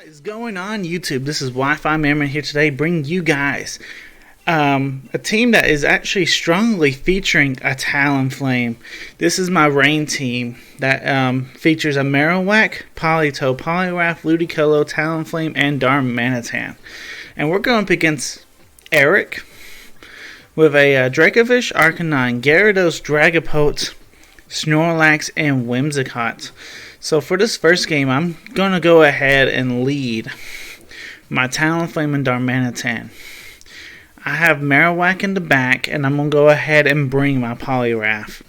What is going on, YouTube? This is Wi-Fi Merman here today, bringing you guys a team that is actually strongly featuring a Talonflame. This is my rain team that features a Marowak, Politoed, Poliwrath, Ludicolo, Talonflame, and Darmanitan. And we're going up against Eric with a Dracovish, Arcanine, Gyarados, Dragapult, Snorlax, and Whimsicott. So for this first game, I'm going to go ahead and lead my Talonflame and Darmanitan. I have Marowak in the back, and I'm going to go ahead and bring my Poliwrath.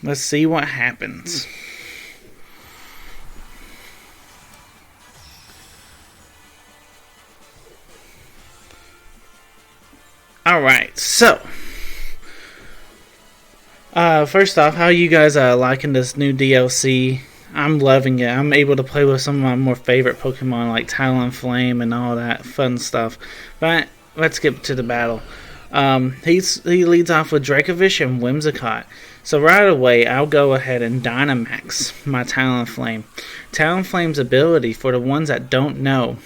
Let's see what happens. Alright, so first off, how you guys liking this new DLC? I'm loving it. I'm able to play with some of my more favorite Pokemon like Talonflame and all that fun stuff. But let's get to the battle. He leads off with Dracovish and Whimsicott. So right away, I'll go ahead and Dynamax my Talonflame. Talonflame's ability, for the ones that don't know,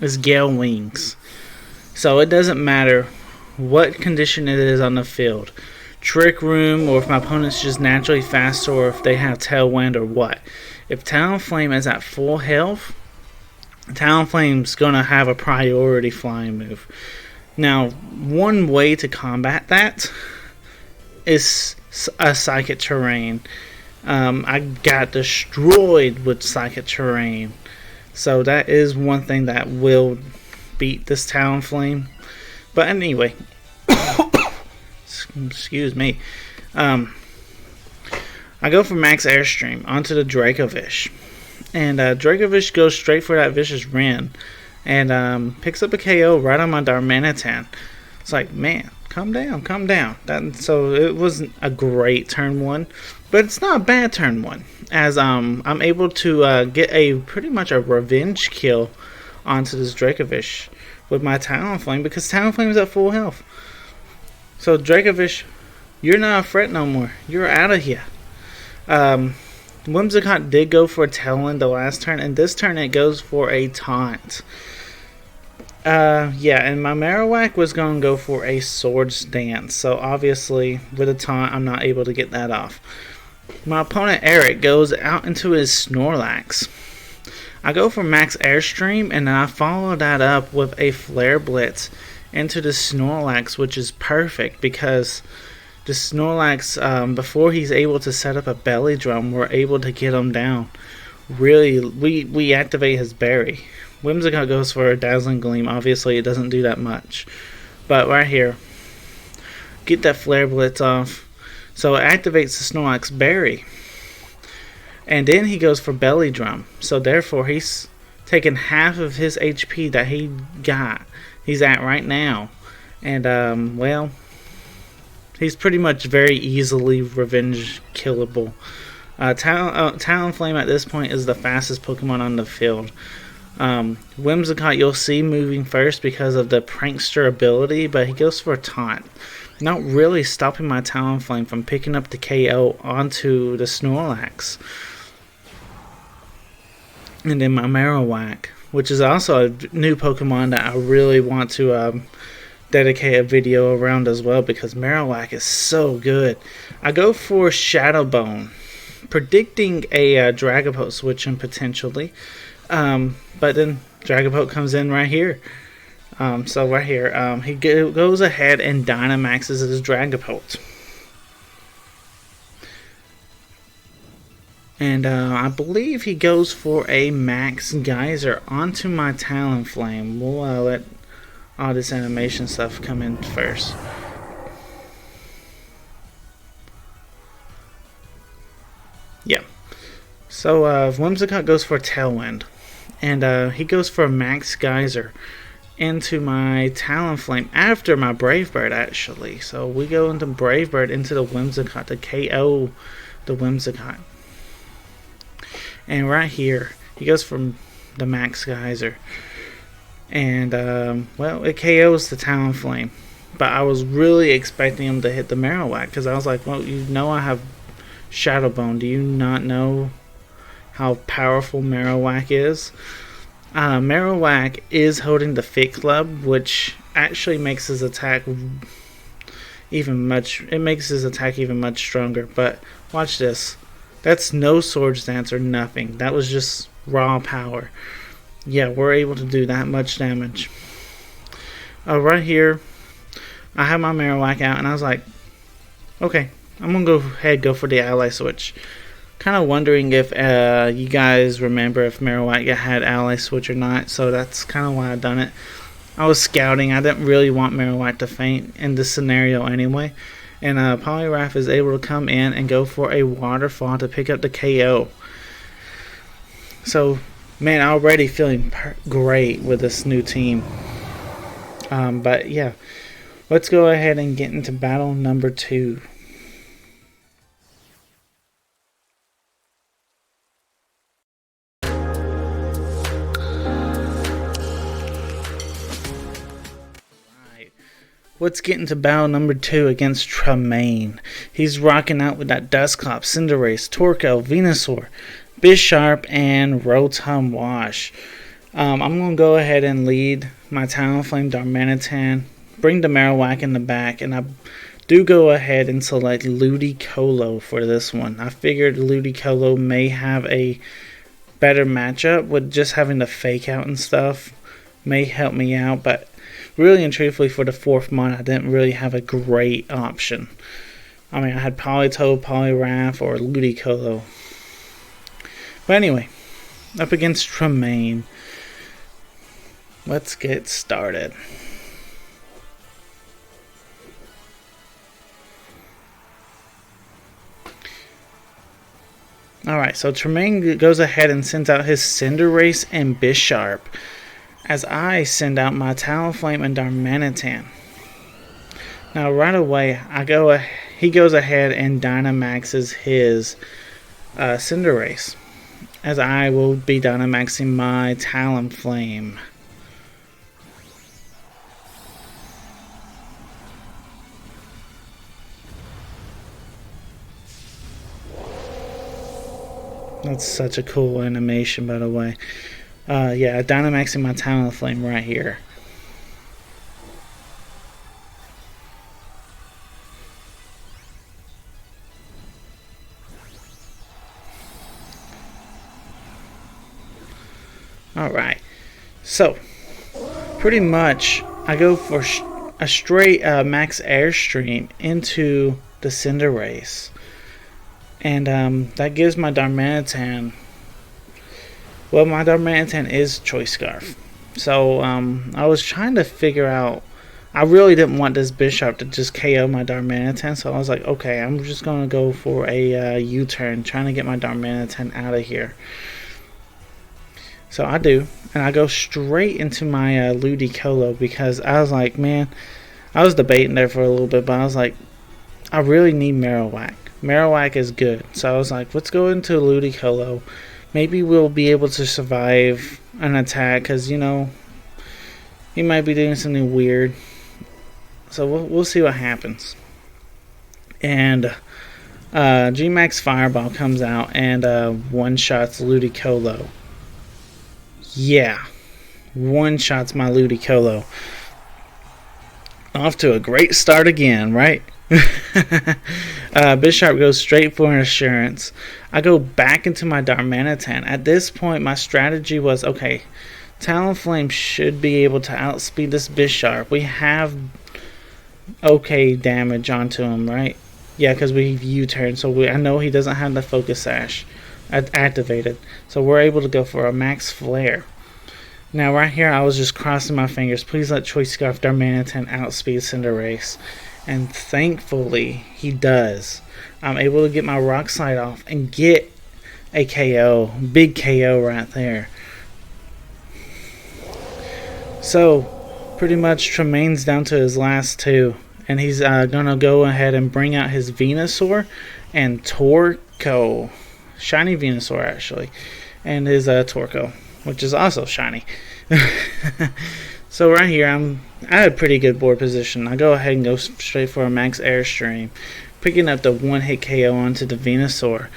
is Gale Wings. So it doesn't matter what condition it is on the field. Trick Room, or if my opponent's just naturally faster, or if they have Tailwind, or what. If Talonflame is at full health, Talonflame's going to have a priority flying move. Now, one way to combat that is a Psychic Terrain. I got destroyed with Psychic Terrain. So that is one thing that will beat this Talonflame. But anyway, excuse me. I go for Max Airstream onto the Dracovish. And Dracovish goes straight for that Vicious Ren. And picks up a KO right on my Darmanitan. It's like, man, calm down, calm down. So it wasn't a great turn one. But it's not a bad turn one. As I'm able to get pretty much a revenge kill onto this Dracovish with my Talonflame. Because Talonflame's at full health. So Dracovish, you're not a threat no more. You're out of here. Whimsicott did go for a Tailwind the last turn, and this turn it goes for a Taunt. Yeah, and my Marowak was going to go for a Swords Dance, so obviously with a Taunt I'm not able to get that off. My opponent Eric goes out into his Snorlax. I go for Max Airstream, and then I follow that up with a Flare Blitz into the Snorlax, which is perfect because the Snorlax, before he's able to set up a belly drum, we're able to get him down. Really, we activate his berry. Whimsicott goes for a Dazzling Gleam. Obviously, it doesn't do that much. But right here, get that Flare Blitz off. So it activates the Snorlax berry. And then he goes for belly drum. So therefore, he's taking half of his HP that he got. He's at right now. And, well, he's pretty much very easily revenge killable. Talonflame at this point is the fastest Pokemon on the field. Whimsicott you'll see moving first because of the Prankster ability, but he goes for a Taunt. Not really stopping my Talonflame from picking up the KO onto the Snorlax. And then my Marowak, which is also a new Pokemon that I really want to dedicate a video around as well, because Marowak is so good. I go for Shadow Bone, predicting a Dragapult switching potentially, but then Dragapult comes in right here. So right here, he goes ahead and Dynamaxes his Dragapult. And I believe he goes for a Max Geyser onto my Talonflame. We'll let all this animation stuff come in first. Yeah. So Whimsicott goes for a Tailwind. And he goes for a Max Geyser into my Talonflame after my Brave Bird, actually. So we go into Brave Bird into the Whimsicott to KO the Whimsicott. And right here, he goes from the Max Geyser. And, well, it KOs the Talonflame. But I was really expecting him to hit the Marowak, because I was like, well, you know I have Shadow Bone. Do you not know how powerful Marowak is. Marowak is holding the Fit Club, which actually makes his attack even much stronger. But watch this. That's no Swords Dance or nothing. That was just raw power. Yeah, we're able to do that much damage. Right here, I have my Marowak out, and I was like, okay, I'm gonna go ahead and go for the ally switch. Kind of wondering if you guys remember if Marowak had ally switch or not, so that's kind of why I done it. I was scouting. I didn't really want Marowak to faint in this scenario anyway, and Poliwrath is able to come in and go for a waterfall to pick up the KO. So, man, already feeling great with this new team. But yeah, let's go ahead and get into battle number 2. Let's get into battle number 2 against Tremaine. He's rocking out with that Dusclops, Cinderace, Torkoal, Venusaur, Bisharp, and Rotom Wash. I'm going to go ahead and lead my Talonflame Darmanitan, bring the Marowak in the back, and I do go ahead and select Ludicolo for this one. I figured Ludicolo may have a better matchup with just having the fake out and stuff. May help me out, but really and truthfully, for the 4th mon, I didn't really have a great option. I mean, I had Politoed, Poliwrath, or Ludicolo. But anyway, up against Tremaine. Let's get started. Alright, so Tremaine goes ahead and sends out his Cinderace and Bisharp, as I send out my Talonflame and Darmanitan. Now right away, he goes ahead and Dynamaxes his Cinderace, as I will be Dynamaxing my Talonflame. That's such a cool animation, by the way. Yeah, Dynamaxing my Talonflame right here. Alright, so pretty much I go for a straight Max Airstream into the Cinderace. And that gives my Darmanitan, well, my Darmanitan is Choice Scarf. So I was trying to figure out, I really didn't want this Bisharp to just KO my Darmanitan, so I was like, okay, I'm just going to go for a U-turn, trying to get my Darmanitan out of here. So I do, and I go straight into my Ludicolo, because I was like, man, I was debating there for a little bit, but I was like, I really need Marowak. Marowak is good, so I was like, let's go into Ludicolo. Maybe we'll be able to survive an attack, because, you know, he might be doing something weird. So we'll see what happens. And G-Max Fireball comes out and one-shots Ludicolo. Yeah, one-shots my Ludicolo. Off to a great start again, right? Bisharp goes straight for an assurance. I go back into my Darmanitan. At this point, my strategy was, okay, Talonflame should be able to outspeed this Bisharp. We have okay damage onto him, right? Yeah, because we've U-turned, so I know he doesn't have the Focus Sash activated. So we're able to go for a Max Flare. Now right here, I was just crossing my fingers. Please let Choice Scarf Darmanitan outspeed Cinderace. And thankfully, he does. I'm able to get my Rock Slide off and get a KO. Big KO right there. So, pretty much Tremaine's down to his last 2. And he's going to go ahead and bring out his Venusaur and Torkoal. Shiny Venusaur, actually. And his Torkoal, which is also shiny. So right here, I had pretty good board position. I go ahead and go straight for a Max Airstream, picking up the one-hit KO onto the Venusaur.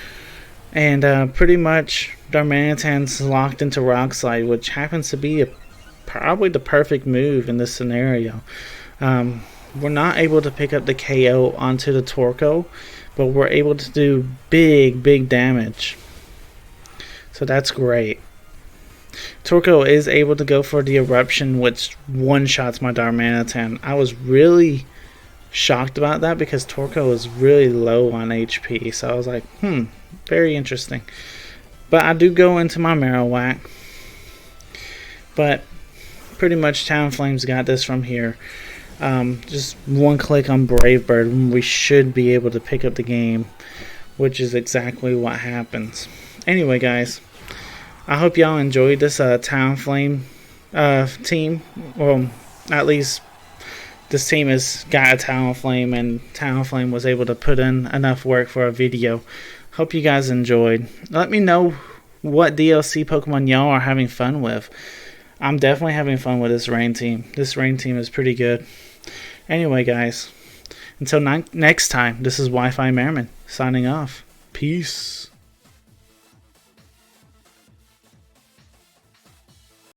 And pretty much Darmanitan's locked into Rock Slide, which happens to be probably the perfect move in this scenario. We're not able to pick up the KO onto the Torkoal, but we're able to do big damage. So that's great. Torkoal is able to go for the Eruption, which one-shots my Darmanitan. I was really shocked about that because Torkoal is really low on HP. So I was like, very interesting. But I do go into my Marowak. But pretty much Talonflame's got this from here. Just one click on Brave Bird and we should be able to pick up the game, which is exactly what happens. Anyway, guys, I hope y'all enjoyed this Talonflame team. Well, at least this team has got a Talonflame, and Talonflame was able to put in enough work for a video. Hope you guys enjoyed. Let me know what DLC Pokemon y'all are having fun with. I'm definitely having fun with this rain team. This rain team is pretty good. Anyway, guys, until next time, this is Wi-Fi Merriman signing off. Peace.